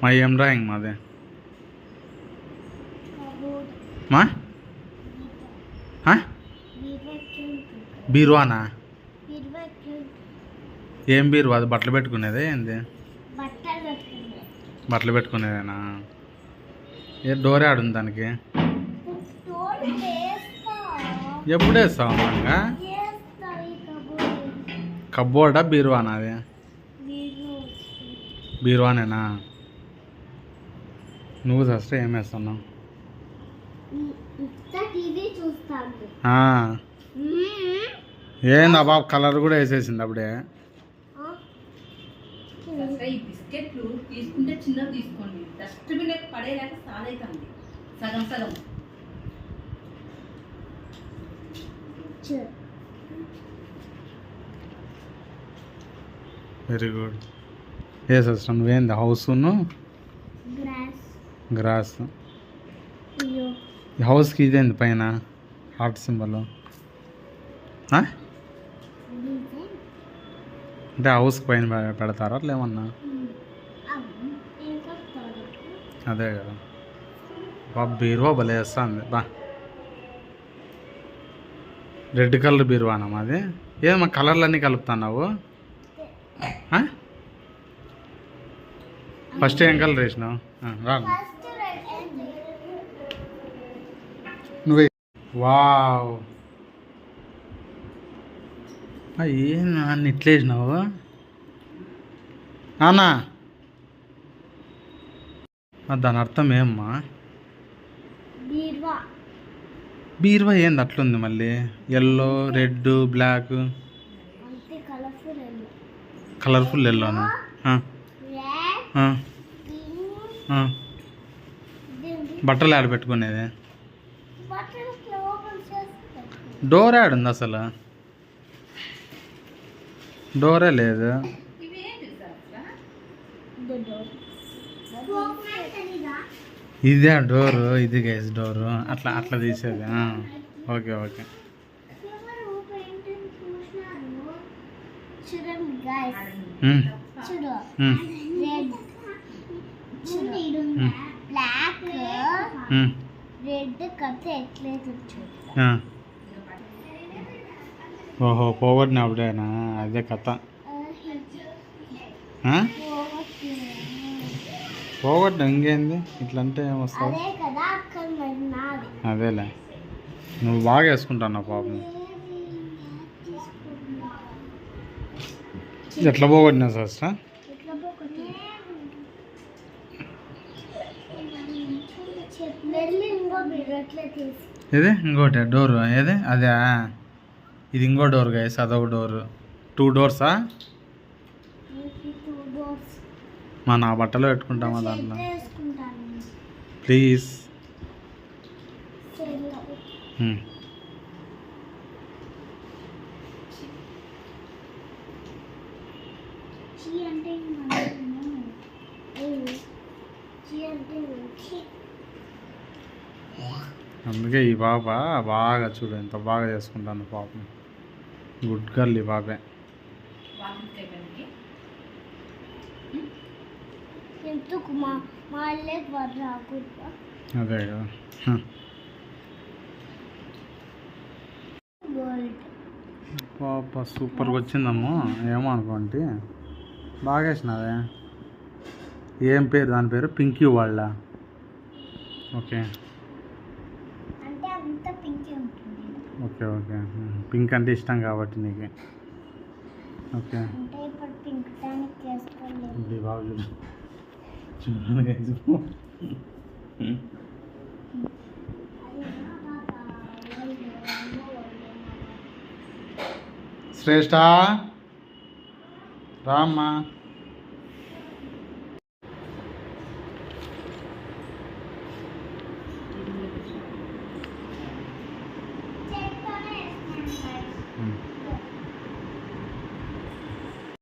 మా ఏం డ్రాయింగ్ మాదే మా బీరువానా? ఏం బీరువా? అది బట్టలు పెట్టుకునేదే ఏంది? బట్టలు పెట్టుకునేదేనా? ఏ డోర్ ఆడుంది దానికి? ఎప్పుడు వేస్తావు ఇంకా? కబ్బోర్డా బీరువానా? అది బీరువానేనా? నువ్వు ఫస్ట్ ఏం వేస్తున్నావు? ఏంది ఆ బాబు కలర్ కూడా వేసేసింది అప్పుడే. ఈ బిస్కెట్లు తీసుకుంటే చిన్నవి తీసుకోండి, డస్ట్బిన్ పడేలాగా సాలైతుంది సగం సగం. Very good. ఏ సిస్టమ్ నువ్వేంది? హౌస్ను గ్రాస్. ఈ హౌస్కి ఇదేంది పైన హార్ట్ సింబల్? అంటే హౌస్కి పైన పెడతారా అట్లా ఏమన్నా? అదే కదా బా. బీరువా భలే వేస్తుంది బా. రెడ్ కలర్ బీరువానా మాది? ఏమన్నా కలర్లు అన్నీ కలుపుతున్నావు? ఫస్ట్ ఏం కలర్ వేసినావు? రా నువ్వే. వావ్, ఏం నన్ను ఇట్లా వేసినావు అన్నా? దాని అర్థం ఏమ్మా? బీరువా ఏంది అట్లుంది మళ్ళీ? ఎల్లో, రెడ్, బ్లాక్, కలర్ఫుల్ ఎల్లోనా? బట్టలు ఆడ పెట్టుకునేది? డోర్ ఆడుంది అసలు? డోరే లేదు. ఇదే డోరు, ఇది గైస్ డోరు. అట్లా అట్లా తీసేది. Okay okay. ఓహో, పోగొట్టిన అప్పుడేనా? అదే కథ. పోగొట్టిన ఇంకేంది? ఇట్లంటే ఏమొస్తుంది? అదేలే, నువ్వు బాగా వేసుకుంటావు పాపం. ఎట్లా పోగొట్టినా సార్? ఇది ఇంకోటి డోరు ఏది? అదే ఇది ఇంకో డోర్ గైస్, అదొక డోరు. 2 డోర్సా? నా బట్టలు పెట్టుకుంటామా దాంట్లో? ప్లీజ్. అందుకే ఈ పాప బాగా చూడు ఎంత బాగా చేసుకుంటాను పాపం. గుడ్ గర్ల్ ఈ పాపే. అదే కదా. పాప సూపర్గా వచ్చిందమ్మో. ఏమో అనుకోండి, బాగా వేసినావే. ఏం పేరు దాని పేరు? పింకీ వాళ్ళ? Okay okay okay. పింక్ అంటే ఇష్టం కాబట్టి నీకు. ఓకే బాగా చూడు చూడండి. శ్రేష్ఠ రామ్మా.